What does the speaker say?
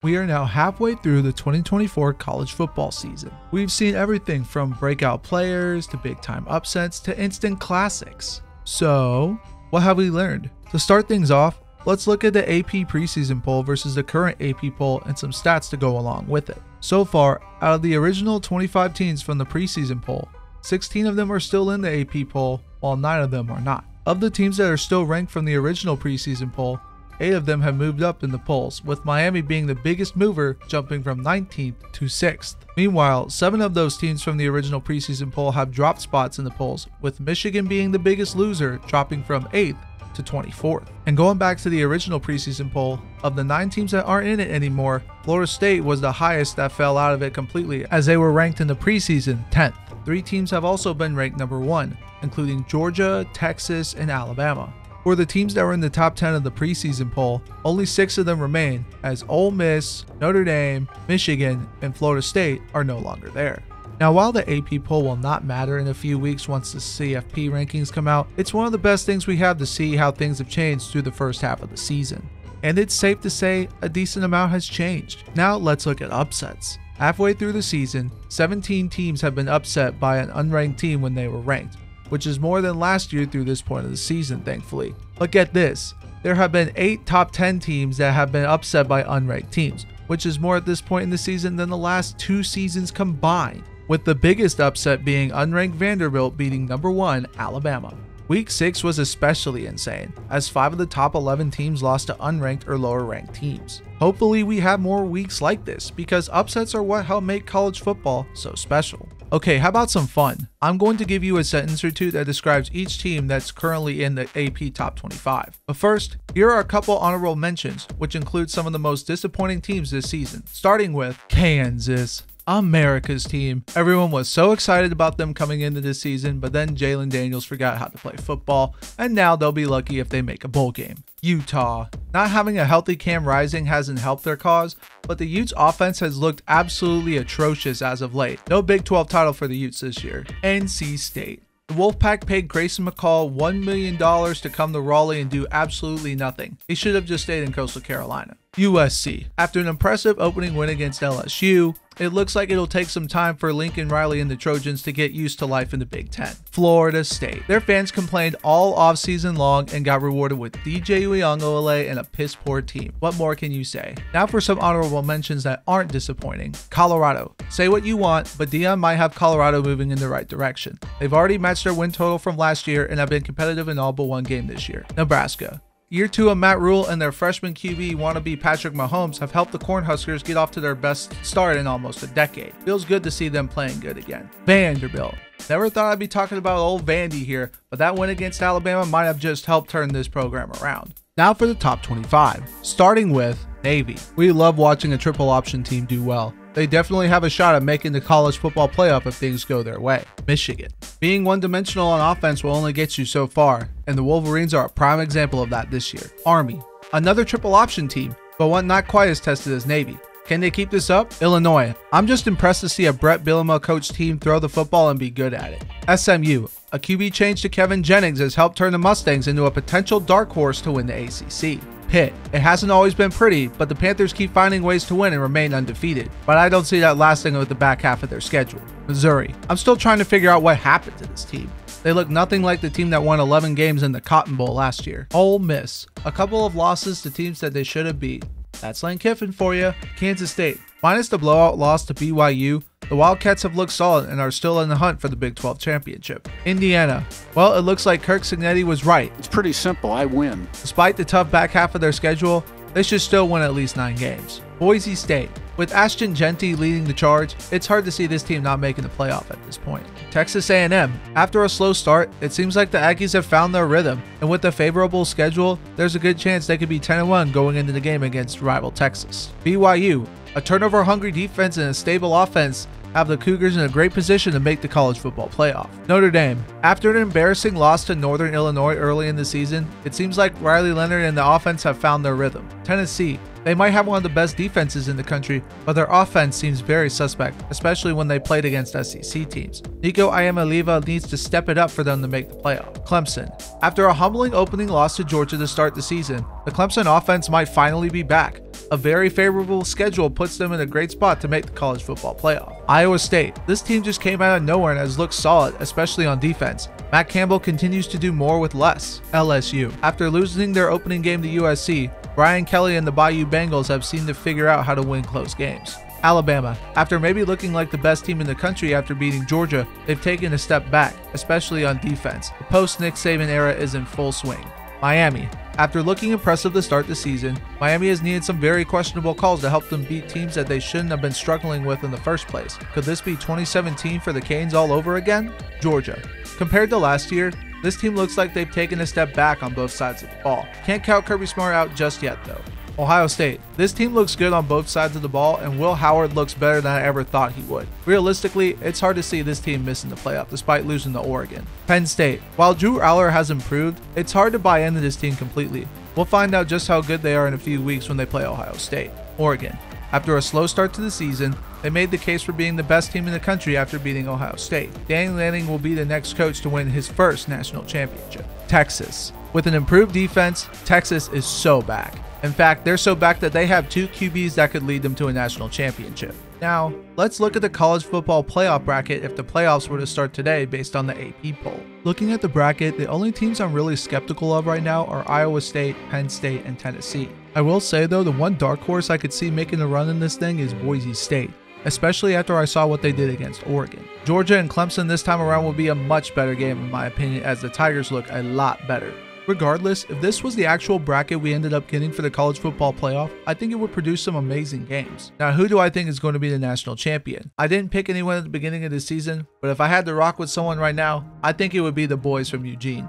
We are now halfway through the 2024 college football season. We've seen everything from breakout players to big time upsets to instant classics. So, what have we learned? To start things off, let's look at the AP preseason poll versus the current AP poll and some stats to go along with it. So far, out of the original 25 teams from the preseason poll, 16 of them are still in the AP poll, while 9 of them are not. Of the teams that are still ranked from the original preseason poll, 8 of them have moved up in the polls, with Miami being the biggest mover, jumping from 19th to 6th. Meanwhile, 7 of those teams from the original preseason poll have dropped spots in the polls, with Michigan being the biggest loser, dropping from 8th to 24th. And going back to the original preseason poll, of the 9 teams that aren't in it anymore, Florida State was the highest that fell out of it completely, as they were ranked in the preseason 10th. 3 teams have also been ranked number 1, including Georgia, Texas, and Alabama. For the teams that were in the top 10 of the preseason poll, only 6 of them remain, as Ole Miss, Notre Dame, Michigan, and Florida State are no longer there. Now, while the AP poll will not matter in a few weeks once the CFP rankings come out, it's one of the best things we have to see how things have changed through the first half of the season. And it's safe to say a decent amount has changed. Now let's look at upsets. Halfway through the season, 17 teams have been upset by an unranked team when they were ranked, which is more than last year through this point of the season, thankfully. But get this, there have been 8 top 10 teams that have been upset by unranked teams, which is more at this point in the season than the last 2 seasons combined, with the biggest upset being unranked Vanderbilt beating number 1 Alabama. Week 6 was especially insane, as 5 of the top 11 teams lost to unranked or lower ranked teams. Hopefully we have more weeks like this, because upsets are what help make college football so special. Okay, how about some fun? I'm going to give you a sentence or two that describes each team that's currently in the AP Top 25. But first, here are a couple honorable mentions, which include some of the most disappointing teams this season, starting with Kansas. America's team. Everyone was so excited about them coming into this season, but then Jalen Daniels forgot how to play football, and now they'll be lucky if they make a bowl game. Utah. Not having a healthy Cam Rising hasn't helped their cause, but the Utes offense has looked absolutely atrocious as of late. No Big 12 title for the Utes this year. NC State. The Wolfpack paid Grayson McCall $1 million to come to Raleigh and do absolutely nothing. He should have just stayed in Coastal Carolina. USC. After an impressive opening win against LSU, it looks like it'll take some time for Lincoln Riley and the Trojans to get used to life in the Big Ten. Florida State. Their fans complained all offseason long and got rewarded with DJ Uiagalelei and a piss poor team. What more can you say? Now for some honorable mentions that aren't disappointing. Colorado. Say what you want, but Deion might have Colorado moving in the right direction. They've already matched their win total from last year and have been competitive in all but one game this year. Nebraska. Year 2 of Matt Rule and their freshman QB wannabe Patrick Mahomes have helped the Cornhuskers get off to their best start in almost a decade. Feels good to see them playing good again. Vanderbilt. Never thought I'd be talking about old Vandy here, but that win against Alabama might have just helped turn this program around. Now for the top 25, starting with Navy. We love watching a triple option team do well. They definitely have a shot at making the college football playoff if things go their way. Michigan. Being one-dimensional on offense will only get you so far, and the Wolverines are a prime example of that this year. Army. Another triple option team, but one not quite as tested as Navy. Can they keep this up? Illinois. I'm just impressed to see a Brett Bielema coached team throw the football and be good at it. SMU. A QB change to Kevin Jennings has helped turn the Mustangs into a potential dark horse to win the ACC. Pitt. It hasn't always been pretty, but the Panthers keep finding ways to win and remain undefeated. But I don't see that lasting with the back half of their schedule. Missouri. I'm still trying to figure out what happened to this team. They look nothing like the team that won 11 games in the Cotton Bowl last year. Ole Miss. A couple of losses to teams that they should have beat. That's Lane Kiffin for you. Kansas State. Minus the blowout loss to BYU, the Wildcats have looked solid and are still in the hunt for the Big 12 championship. Indiana. Well, it looks like Kirk Cignetti was right. It's pretty simple. I win. Despite the tough back half of their schedule, they should still win at least 9 games. Boise State. With Ashton Genty leading the charge, it's hard to see this team not making the playoff at this point. Texas A&M. After a slow start, it seems like the Aggies have found their rhythm, and with a favorable schedule, there's a good chance they could be 10-1 going into the game against rival Texas. BYU. A turnover-hungry defense and a stable offense have the Cougars in a great position to make the college football playoff. Notre Dame. After an embarrassing loss to Northern Illinois early in the season, it seems like Riley Leonard and the offense have found their rhythm. Tennessee. They might have one of the best defenses in the country, but their offense seems very suspect, especially when they played against SEC teams. Nico Iamaleava needs to step it up for them to make the playoff. Clemson. After a humbling opening loss to Georgia to start the season, the Clemson offense might finally be back. A very favorable schedule puts them in a great spot to make the college football playoff. Iowa State. This team just came out of nowhere and has looked solid, especially on defense. Matt Campbell continues to do more with less. LSU. After losing their opening game to USC, Brian Kelly and the Bayou Bengals have seemed to figure out how to win close games. Alabama. After maybe looking like the best team in the country after beating Georgia, they've taken a step back, especially on defense. The post-Nick Saban era is in full swing. Miami. After looking impressive to start the season, Miami has needed some very questionable calls to help them beat teams that they shouldn't have been struggling with in the first place. Could this be 2017 for the Canes all over again? Georgia. Compared to last year, this team looks like they've taken a step back on both sides of the ball. Can't count Kirby Smart out just yet though. Ohio State. This team looks good on both sides of the ball, and Will Howard looks better than I ever thought he would. Realistically, it's hard to see this team missing the playoff despite losing to Oregon. Penn State. While Drew Aller has improved, it's hard to buy into this team completely. We'll find out just how good they are in a few weeks when they play Ohio State. Oregon. After a slow start to the season, they made the case for being the best team in the country after beating Ohio State. Danny Lanning will be the next coach to win his first national championship. Texas. With an improved defense, Texas is so back. In fact, they're so back that they have 2 QBs that could lead them to a national championship. Now, let's look at the college football playoff bracket if the playoffs were to start today based on the AP poll. Looking at the bracket, the only teams I'm really skeptical of right now are Iowa State, Penn State, and Tennessee. I will say though, the one dark horse I could see making a run in this thing is Boise State, especially after I saw what they did against Oregon. Georgia and Clemson this time around will be a much better game in my opinion, as the Tigers look a lot better. Regardless, if this was the actual bracket we ended up getting for the college football playoff, I think it would produce some amazing games. Now, who do I think is going to be the national champion? I didn't pick anyone at the beginning of the season, but if I had to rock with someone right now, I think it would be the boys from Eugene.